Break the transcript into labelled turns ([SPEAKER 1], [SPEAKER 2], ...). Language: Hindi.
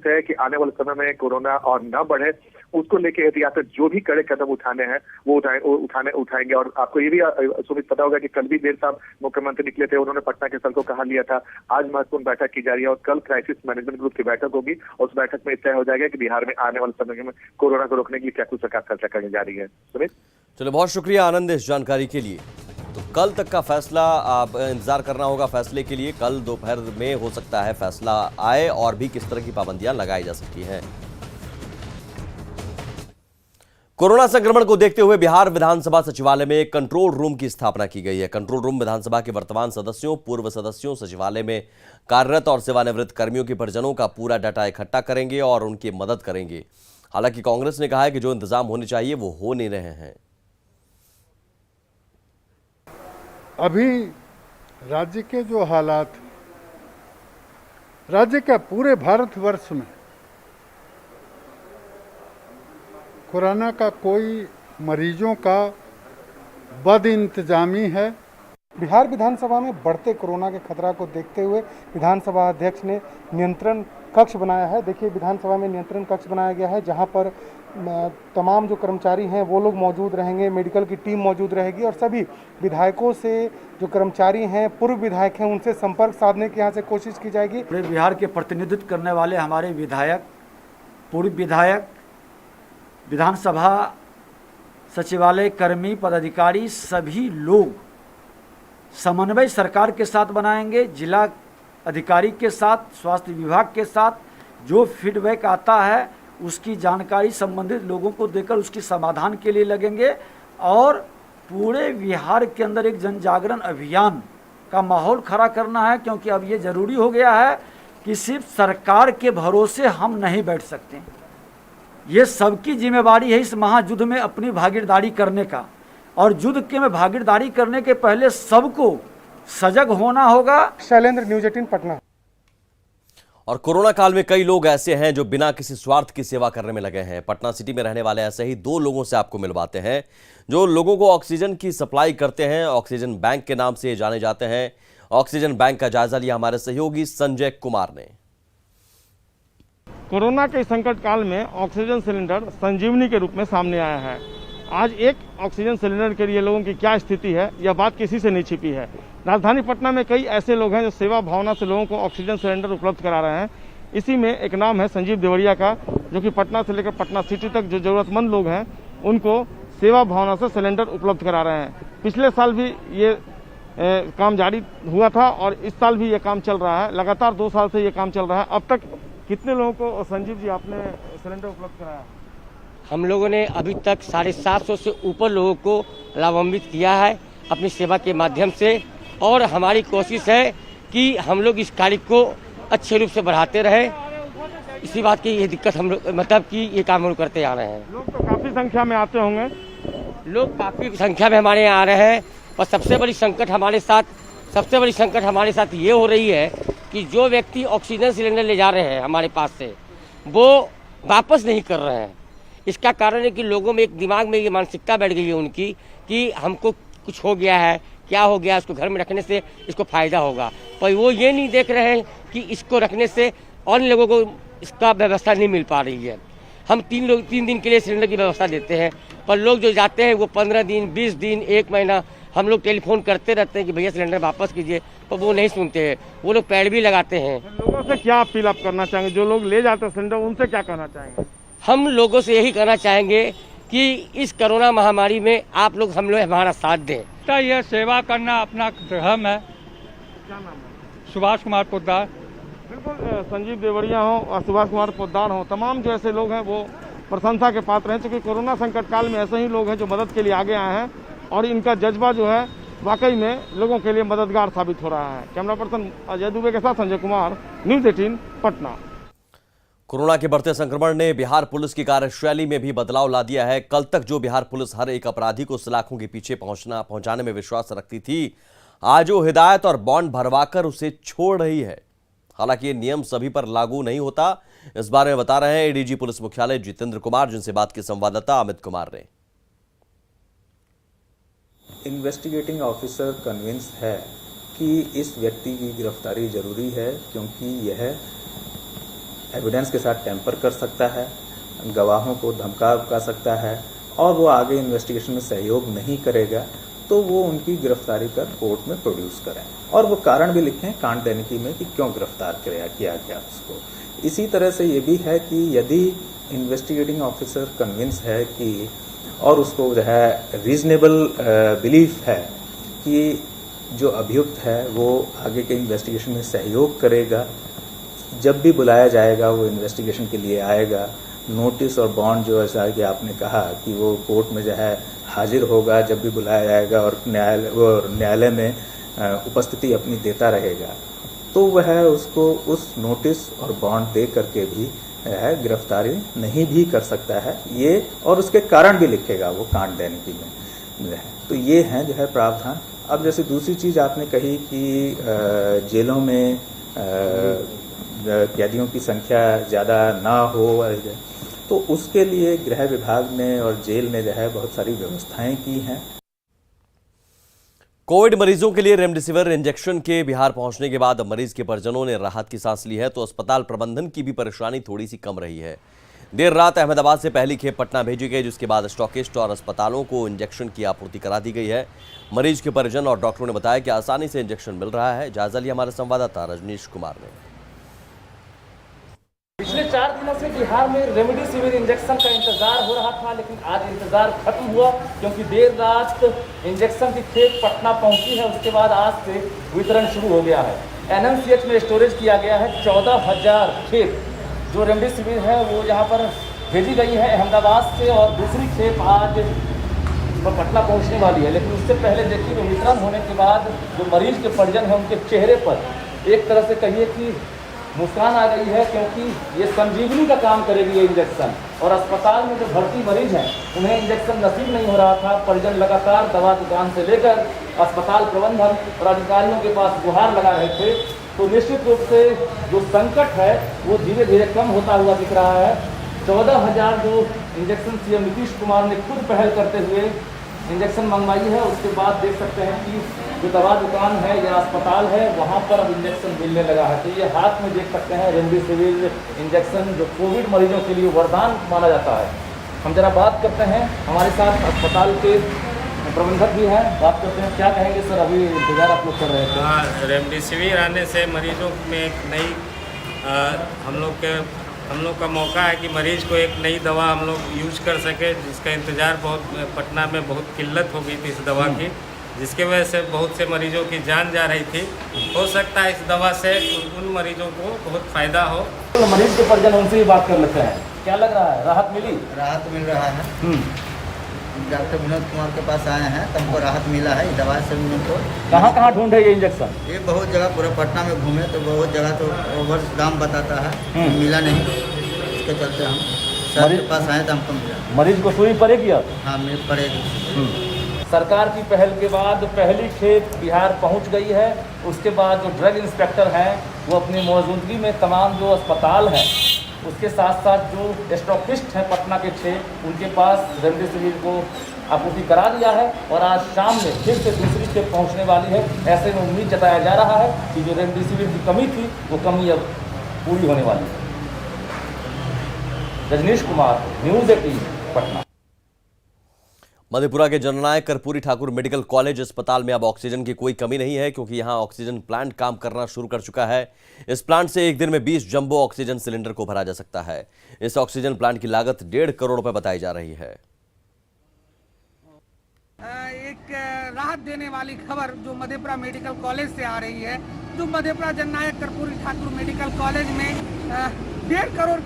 [SPEAKER 1] उम्मीद है कि आने वाले समय में कोरोना और न बढ़े, उसको लेके एहतियातन जो भी कड़े कदम उठाने हैं वो उठाएंगे। और आपको ये भी सुमित पता होगा कि कल भी देर शाम मुख्यमंत्री निकले थे, उन्होंने पटना के सड़कों का हाल लिया था। आज महत्वपूर्ण बैठक की जा रही है और कल क्राइसिस मैनेजमेंट ग्रुप की बैठक होगी। उस बैठक में तय हो जाएगा कि बिहार में आने वाले समय में कोरोना को रोकने के लिए क्या कुछ सरकार चर्चा करने जा रही है। सुमित,
[SPEAKER 2] चलो बहुत शुक्रिया आनंद इस जानकारी के लिए। तो कल तक का फैसला आप इंतजार करना होगा फैसले के लिए। कल दोपहर में हो सकता है फैसला आए और भी किस तरह की पाबंदियां लगाई जा सकती हैं। कोरोना संक्रमण को देखते हुए बिहार विधानसभा सचिवालय में कंट्रोल रूम की स्थापना की गई है। कंट्रोल रूम विधानसभा के वर्तमान सदस्यों, पूर्व सदस्यों, सचिवालय में कार्यरत और सेवानिवृत्त कर्मियों के परिजनों का पूरा डाटा इकट्ठा करेंगे और उनकी मदद करेंगे। हालांकि कांग्रेस ने कहा है कि जो इंतजाम होने चाहिए वो हो नहीं रहे हैं।
[SPEAKER 3] अभी राज्य के जो हालात, राज्य के पूरे भारतवर्ष में कोरोना का कोई मरीजों का बद इंतजामी है।
[SPEAKER 4] बिहार विधानसभा में बढ़ते कोरोना के खतरा को देखते हुए विधानसभा अध्यक्ष ने नियंत्रण कक्ष बनाया है। देखिए, विधानसभा में नियंत्रण कक्ष बनाया गया है जहां पर तमाम जो कर्मचारी हैं वो लोग मौजूद रहेंगे, मेडिकल की टीम मौजूद रहेगी और सभी विधायकों से जो कर्मचारी हैं, पूर्व विधायक हैं, उनसे संपर्क साधने की यहाँ से कोशिश की जाएगी।
[SPEAKER 5] पूरे बिहार के प्रतिनिधित्व करने वाले हमारे विधायक, पूर्व विधायक, विधानसभा सचिवालय कर्मी, पदाधिकारी, सभी लोग समन्वय सरकार के साथ बनाएंगे, जिला अधिकारी के साथ, स्वास्थ्य विभाग के साथ। जो फीडबैक आता है उसकी जानकारी संबंधित लोगों को देकर उसकी समाधान के लिए लगेंगे और पूरे बिहार के अंदर एक जन जागरण अभियान का माहौल खड़ा करना है। क्योंकि अब ये ज़रूरी हो गया है कि सिर्फ सरकार के भरोसे हम नहीं बैठ सकते। ये सबकी जिम्मेवारी है इस महायुद्ध में अपनी भागीदारी करने का, और युद्ध के में भागीदारी करने के पहले सबको सजग होना होगा।
[SPEAKER 4] शैलेंद्र, न्यूज़ 18 पटना।
[SPEAKER 2] और कोरोना काल में कई लोग ऐसे हैं जो बिना किसी स्वार्थ की सेवा करने में लगे हैं। पटना सिटी में रहने वाले ऐसे ही 2 लोगों से आपको मिलवाते हैं जो लोगों को ऑक्सीजन की सप्लाई करते हैं। ऑक्सीजन बैंक के नाम से जाने जाते हैं। ऑक्सीजन बैंक का जायजा लिया हमारे सहयोगी संजय कुमार ने।
[SPEAKER 6] कोरोना के संकट काल में ऑक्सीजन सिलेंडर संजीवनी के रूप में सामने आया है। आज एक ऑक्सीजन सिलेंडर के लिए लोगों की क्या स्थिति है, यह बात किसी से नहीं छिपी है। राजधानी पटना में कई ऐसे लोग हैं जो सेवा भावना से लोगों को ऑक्सीजन सिलेंडर उपलब्ध करा रहे हैं। इसी में एक नाम है संजीव देवरिया का, जो कि पटना से लेकर पटना सिटी तक जो ज़रूरतमंद लोग हैं उनको सेवा भावना से सिलेंडर उपलब्ध करा रहे हैं। पिछले साल भी ये काम जारी हुआ था और इस साल भी ये काम चल रहा है। लगातार 2 साल से ये काम चल रहा है। अब तक कितने लोगों को संजीव जी आपने सिलेंडर उपलब्ध कराया?
[SPEAKER 7] हम लोगों ने अभी तक 750 से ऊपर लोगों को लाभान्वित किया है अपनी सेवा के माध्यम से, और हमारी कोशिश है कि हम लोग इस कार्य को अच्छे रूप से बढ़ाते रहे। इसी बात की ये दिक्कत हम लोग, मतलब कि ये काम हम लोग करते आ रहे हैं।
[SPEAKER 6] लोग तो काफ़ी संख्या में आते होंगे।
[SPEAKER 7] लोग काफ़ी संख्या में हमारे यहाँ आ रहे हैं, और सबसे बड़ी संकट हमारे साथ ये हो रही है कि जो व्यक्ति ऑक्सीजन सिलेंडर ले जा रहे हैं हमारे पास से, वो वापस नहीं कर रहे हैं। इसका कारण है कि लोगों में एक दिमाग में ये मानसिकता बैठ गई है उनकी कि हमको कुछ हो गया है, क्या हो गया, इसको घर में रखने से इसको फ़ायदा होगा। पर वो ये नहीं देख रहे हैं कि इसको रखने से अन्य लोगों को इसका व्यवस्था नहीं मिल पा रही है। हम 3 दिन के लिए सिलेंडर की व्यवस्था देते हैं, पर लोग जो जाते हैं वो 15 दिन, 20 दिन, 1 महीना हम लोग टेलीफोन करते रहते हैं कि भैया सिलेंडर वापस कीजिए, पर वो नहीं सुनते हैं। वो लोग पैड भी लगाते हैं।
[SPEAKER 6] लोगों से क्या अपील आप करना चाहेंगे? जो लोग ले जाते हैं सिलेंडर, उनसे क्या कहना चाहेंगे?
[SPEAKER 7] हम लोगों से यही कहना चाहेंगे कि इस कोरोना महामारी में आप लोग हम लोग हमारा साथ दें।
[SPEAKER 8] यह सेवा करना अपना धर्म है।
[SPEAKER 6] क्या नाम है?
[SPEAKER 8] सुभाष कुमार पोद्दार।
[SPEAKER 6] बिल्कुल, संजीव देवरिया हो और सुभाष कुमार पोद्दार हो, तमाम जो ऐसे लोग हैं वो प्रशंसा के पात्र हैं। क्योंकि कोरोना संकट काल में ऐसे ही लोग हैं जो मदद के लिए आगे आए हैं और इनका जज्बा जो है वाकई में लोगों के लिए मददगार साबित हो रहा है। कैमरा पर्सन अजय दुबे के साथ संजय कुमार, न्यूज़ 18 पटना।
[SPEAKER 2] कोरोना के बढ़ते संक्रमण ने बिहार पुलिस की कार्यशैली में भी बदलाव ला दिया है। कल तक जो बिहार पुलिस हर एक अपराधी को सलाखों के पीछे पहुंचाने में विश्वास रखती थी, आज वो हिदायत और बॉन्ड भरवाकर उसे छोड़ रही है। हालांकि ये नियम सभी पर लागू नहीं होता। इस बारे में बता रहे हैं एडीजी पुलिस मुख्यालय जितेंद्र कुमार, जिनसे बात की संवाददाता अमित कुमार ने।
[SPEAKER 9] इन्वेस्टिगेटिंग ऑफिसर कन्विंस है कि इस व्यक्ति की गिरफ्तारी जरूरी है, क्योंकि यह एविडेंस के साथ टेम्पर कर सकता है, गवाहों को धमका सकता है और वो आगे इन्वेस्टिगेशन में सहयोग नहीं करेगा तो वो उनकी गिरफ्तारी कर कोर्ट में प्रोड्यूस करें और वो कारण भी लिखें कांड दैनिकी में कि क्यों गिरफ्तार किया गया उसको। इसी तरह से ये भी है कि यदि इन्वेस्टिगेटिंग ऑफिसर कन्विंस है कि और उसको जो है रीजनेबल बिलीफ है कि जो अभियुक्त है वो आगे के इन्वेस्टिगेशन में सहयोग करेगा, जब भी बुलाया जाएगा वो इन्वेस्टिगेशन के लिए आएगा, नोटिस और बॉन्ड जो ऐसा कि आपने कहा कि वो कोर्ट में जो है हाजिर होगा जब भी बुलाया जाएगा और न्यायालय में उपस्थिति अपनी देता रहेगा, तो वह उसको उस नोटिस और बॉन्ड दे करके भी है गिरफ्तारी नहीं भी कर सकता है ये, और उसके कारण भी लिखेगा वो कांड दैनिकी में। तो ये है जो है प्रावधान। अब जैसे दूसरी चीज आपने कही कि जेलों में कैदियों की संख्या ज्यादा ना हो, तो उसके लिए गृह विभाग ने और जेल ने जो है बहुत सारी व्यवस्थाएं की हैं।
[SPEAKER 2] कोविड मरीजों के लिए रेमडेसिविर इंजेक्शन के बिहार पहुंचने के बाद अब मरीज के परिजनों ने राहत की सांस ली है, तो अस्पताल प्रबंधन की भी परेशानी थोड़ी सी कम रही है। देर रात अहमदाबाद से पहली खेप पटना भेजी गई, जिसके बाद स्टॉकिस्ट और अस्पतालों को इंजेक्शन की आपूर्ति करा दी गई है। मरीज के परिजन और डॉक्टरों ने बताया कि आसानी से इंजेक्शन मिल रहा है। जायजा लिया हमारे संवाददाता रजनीश कुमार ने।
[SPEAKER 10] पिछले 4 दिनों से बिहार में रेमडेसिविर इंजेक्शन का इंतजार हो रहा था, लेकिन आज इंतजार खत्म हुआ क्योंकि देर रात इंजेक्शन की खेप पटना पहुंची है। उसके बाद आज से वितरण शुरू हो गया है। एनएमसीएच में स्टोरेज किया गया है 14,000 खेप जो रेमडेसिविर है वो यहाँ पर भेजी गई है अहमदाबाद से, और दूसरी खेप आज पटना पहुँचने वाली है। लेकिन उससे पहले देखिए वितरण होने के बाद जो मरीज के परिजन हैं उनके चेहरे पर एक तरह से कहिए कि मुस्कान आ गई है, क्योंकि ये संजीवनी का काम करेगी ये इंजेक्शन। और अस्पताल में जो भर्ती मरीज हैं उन्हें इंजेक्शन नसीब नहीं हो रहा था। परिजन लगातार दवा दुकान से लेकर अस्पताल प्रबंधन और अधिकारियों के पास गुहार लगा रहे थे। तो निश्चित रूप से जो संकट है वो धीरे धीरे कम होता हुआ दिख रहा है। 14,000 जो इंजेक्शन सीएम नीतीश कुमार ने खुद पहल करते हुए इंजेक्शन मंगवाई है, उसके बाद देख सकते हैं कि जो दवा दुकान है या अस्पताल है वहाँ पर अब इंजेक्शन मिलने लगा है। तो ये हाथ में देख सकते हैं रेमडेसिविर इंजेक्शन जो कोविड मरीजों के लिए वरदान माना जाता है। हम जरा बात करते हैं, हमारे साथ अस्पताल के प्रबंधक भी हैं, बात करते हैं। क्या कहेंगे सर, अभी इंतजार आप लोग कर रहे थे?
[SPEAKER 11] हाँ, रेमडेसिविर आने से मरीजों में एक नई हम लोग का मौका है कि मरीज को एक नई दवा हम लोग यूज कर सके, जिसका इंतज़ार बहुत पटना में बहुत किल्लत हो गई थी इस दवा की, जिसके वजह से बहुत से मरीजों की जान जा रही थी। हो सकता है इस दवा से उन मरीजों को बहुत फ़ायदा हो।
[SPEAKER 10] तो मरीज के परिजन उनसे भी बात कर लेते हैं। क्या लग रहा है, राहत मिली?
[SPEAKER 12] राहत मिल रहा है। डॉक्टर विनोद कुमार के पास आए हैं तो हमको राहत मिला है। दवा से उनको
[SPEAKER 10] कहाँ ढूंढे ये इंजेक्शन?
[SPEAKER 12] ये बहुत जगह पूरा पटना में घूमे तो बहुत जगह तो ओवर दाम बताता है, मिला नहीं। इसके चलते हम सर के पास आए तो हमको मिला।
[SPEAKER 10] मरीज को सुई पड़ेगी अब?
[SPEAKER 12] हाँ, पड़ेगी।
[SPEAKER 10] सरकार की पहल के बाद पहली खेप बिहार पहुंच गई है। उसके बाद जो ड्रग इंस्पेक्टर हैं वो अपनी मौजूदगी में तमाम जो अस्पताल हैं उसके साथ साथ जो स्टॉकिस्ट हैं पटना के 6 उनके पास रेमडेसिविर को आपूर्ति करा दिया है, और आज शाम में फिर से दूसरी खेप पहुंचने वाली है। ऐसे में उम्मीद जताया जा रहा है कि जो रेमडेसिविर की कमी थी वो कमी अब पूरी होने वाली है। रजनीश कुमार, न्यूज़ 18 पटना।
[SPEAKER 2] मधेपुरा के जननायक कर्पूरी ठाकुर मेडिकल कॉलेज अस्पताल में अब ऑक्सीजन की कोई कमी नहीं है, क्योंकि यहां ऑक्सीजन प्लांट काम करना शुरू कर चुका है। इस प्लांट से एक दिन में 20 जंबो ऑक्सीजन सिलेंडर को भरा जा सकता है। इस ऑक्सीजन प्लांट की लागत 1.5 करोड़ रुपए बताई जा रही है।
[SPEAKER 13] एक राहत देने वाली खबर जो मधेपुरा मेडिकल कॉलेज से आ रही है, जो मधेपुरा जननायक कर्पूरी ठाकुर मेडिकल कॉलेज में 1.5 करोड़